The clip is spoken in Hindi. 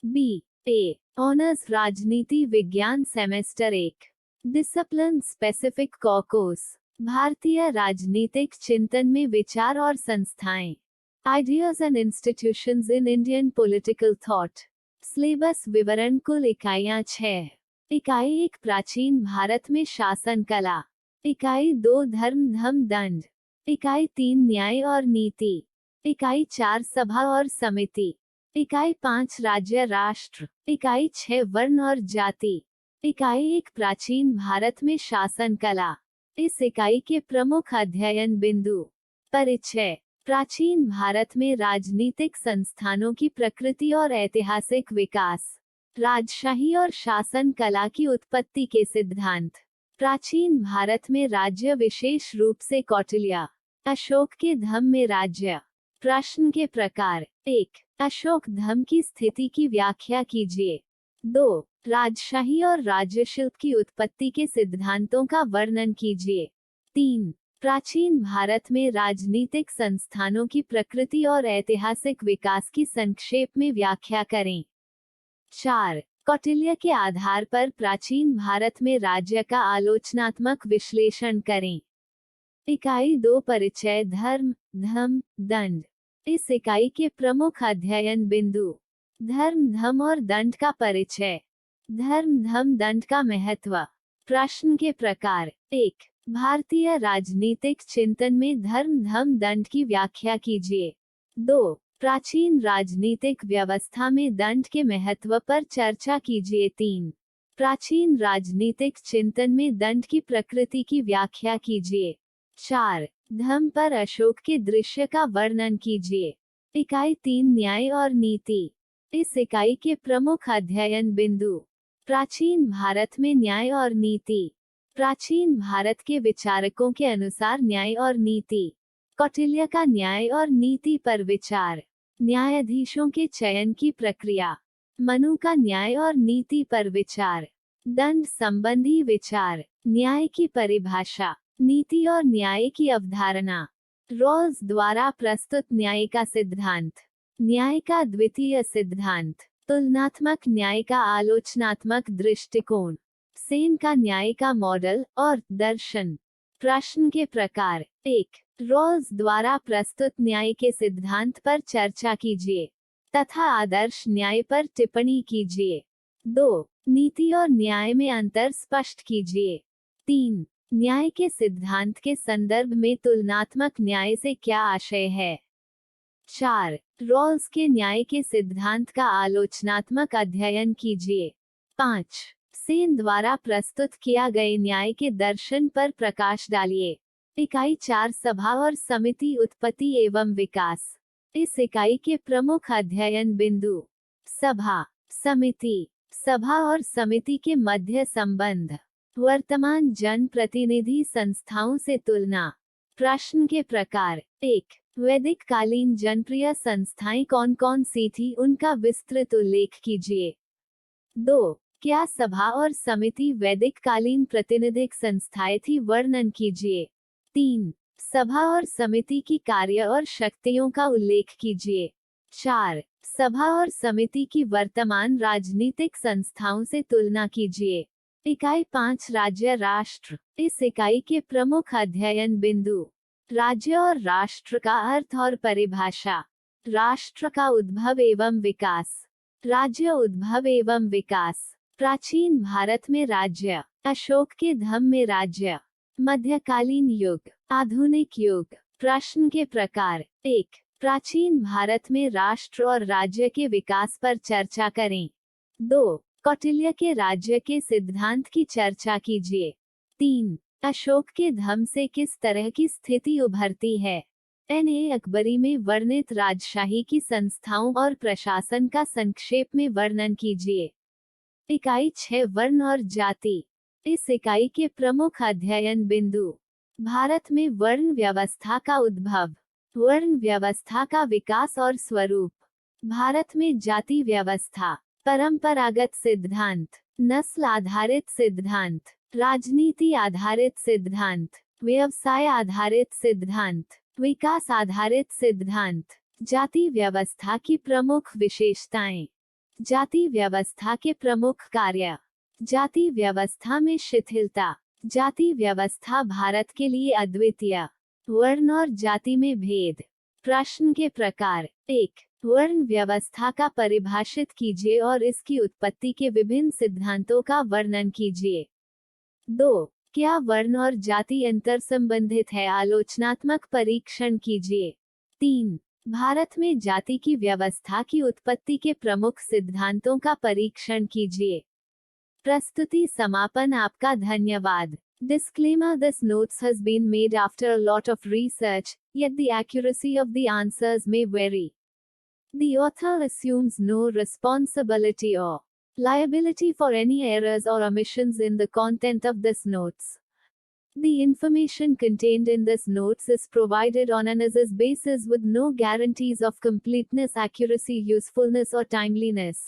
बी ए ऑनर्स राजनीति विज्ञान सेमेस्टर 1 डिसिप्लिन स्पेसिफिक कॉकोस भारतीय राजनीतिक चिंतन में विचार और संस्थाएं ideas and institutions in Indian political thought syllabus विवरण कुल इकाइयां 6 इकाई 1 प्राचीन भारत में शासन कला इकाई 2 धर्म धम दंड इकाई 3 न्याय और नीति इकाई 4 सभा और समिति इकाई 5 राज्य राष्ट्र इकाई 6 वर्ण और जाति इकाई 1 प्राचीन भारत में शासन कला इस इकाई के प्रमुख अध्ययन बिंदु परिचय प्राचीन भारत में राजनीतिक संस्थानों की प्रकृति और ऐतिहासिक विकास राजशाही और शासन कला की उत्पत्ति के सिद्धांत प्राचीन भारत में राज्य विशेष रूप से कौटिल्य अशोक के धम्म में राज्य प्रश्न के प्रकार 1 अशोक धम्म की स्थिति की व्याख्या कीजिए 2 राजशाही और राज्यशिल्प की उत्पत्ति के सिद्धांतों का वर्णन कीजिए 3 प्राचीन भारत में राजनीतिक संस्थानों की प्रकृति और ऐतिहासिक विकास की संक्षेप में व्याख्या करें 4 कौटिल्य के आधार पर प्राचीन भारत में राज्य का आलोचनात्मक विश्लेषण करें इकाई 2 परिचय धर्म धम दंड इस इकाई के प्रमुख अध्ययन बिंदु धर्म धम और दंड का परिचय धर्म धम दंड का महत्व प्रश्न के प्रकार 1 भारतीय राजनीतिक चिंतन में धर्म धम दंड की व्याख्या कीजिए 2 प्राचीन राजनीतिक व्यवस्था में दंड के महत्व पर चर्चा कीजिए 3 प्राचीन राजनीतिक चिंतन में दंड की प्रकृति की व्याख्या कीजिए 4 धम्म पर अशोक के दृश्य का वर्णन कीजिए इकाई 3 न्याय और नीति इस इकाई के प्रमुख अध्ययन बिंदु प्राचीन भारत में न्याय और नीति प्राचीन भारत के विचारकों के अनुसार न्याय और नीति कौटिल्य का न्याय और नीति पर विचार न्यायाधीशों के चयन की प्रक्रिया मनु का न्याय और नीति पर विचार दंड संबंधी विचार न्याय की परिभाषा नीति और न्याय की अवधारणा रॉल्स द्वारा प्रस्तुत न्याय का सिद्धांत न्याय का द्वितीय सिद्धांत तुलनात्मक न्याय का आलोचनात्मक दृष्टिकोण सेन का न्याय का मॉडल और दर्शन प्रश्न के प्रकार 1 रॉल्स द्वारा प्रस्तुत न्याय के सिद्धांत पर चर्चा कीजिए तथा आदर्श न्याय पर टिप्पणी कीजिए 2 नीति और न्याय में अंतर स्पष्ट कीजिए 3 न्याय के सिद्धांत के संदर्भ में तुलनात्मक न्याय से क्या आशय है 4 रॉल्स के न्याय के सिद्धांत का आलोचनात्मक अध्ययन कीजिए 5 सेन द्वारा प्रस्तुत किया गए न्याय के दर्शन पर प्रकाश डालिए इकाई 4 सभा और समिति उत्पत्ति एवं विकास इस इकाई के प्रमुख अध्ययन बिंदु सभा समिति सभा और समिति के मध्य संबंध वर्तमान जन प्रतिनिधि संस्थाओं से तुलना प्रश्न के प्रकार 1 वैदिक कालीन जनप्रिय संस्थाएं कौन कौन सी थी उनका विस्तृत उल्लेख कीजिए 2 क्या सभा और समिति वैदिक कालीन प्रतिनिधिक संस्थाएं थी वर्णन कीजिए 3 सभा और समिति की कार्य और शक्तियों का उल्लेख कीजिए 4 सभा और समिति की वर्तमान राजनीतिक संस्थाओं से तुलना कीजिए इकाई 5 राज्य राष्ट्र इस इकाई के प्रमुख अध्ययन बिंदु राज्य और राष्ट्र का अर्थ और परिभाषा राष्ट्र का उद्भव एवं विकास राज्य उद्भव एवं विकास प्राचीन भारत में राज्य अशोक के धम्म में राज्य मध्यकालीन युग आधुनिक युग प्रश्न के प्रकार 1 प्राचीन भारत में राष्ट्र और राज्य के विकास पर चर्चा करें 2 कौटिल्य के राज्य के सिद्धांत की चर्चा कीजिए 3 अशोक के धम्म से किस तरह की स्थिति उभरती है एन.ए. अकबरी में वर्णित राजशाही की संस्थाओं और प्रशासन का संक्षेप में वर्णन कीजिए इकाई 6 वर्ण और जाति इस इकाई के प्रमुख अध्ययन बिंदु भारत में वर्ण व्यवस्था का उद्भव वर्ण व्यवस्था का विकास और स्वरूप भारत में जाति व्यवस्था परंपरागत सिद्धांत नस्ल आधारित सिद्धांत राजनीति आधारित सिद्धांत व्यवसाय आधारित सिद्धांत विकास आधारित सिद्धांत जाति व्यवस्था की प्रमुख विशेषताएं जाति व्यवस्था के प्रमुख कार्य। जाति व्यवस्था में शिथिलता। जाति व्यवस्था भारत के लिए अद्वितीय। वर्ण और जाति में भेद। प्रश्न के प्रकार। 1. वर्ण व्यवस्था का परिभाषित कीजिए और इसकी उत्पत्ति के विभिन्न सिद्धांतों का वर्णन कीजिए। 2. क्या वर्ण और जाति अंतर संबंधित है? आलोचनात्मक परीक्षण कीजिए। 3. भारत में जाति की व्यवस्था की उत्पत्ति के प्रमुख सिद्धांतों का परीक्षण कीजिए। प्रस्तुति समापन। आपका धन्यवाद। Disclaimer: This notes has been made after a lot of research, yet the accuracy of the answers may vary. The author assumes no responsibility or liability for any errors or omissions in the content of this notes. The information contained in this notes is provided on an as-is basis with no guarantees of completeness, accuracy, usefulness or timeliness.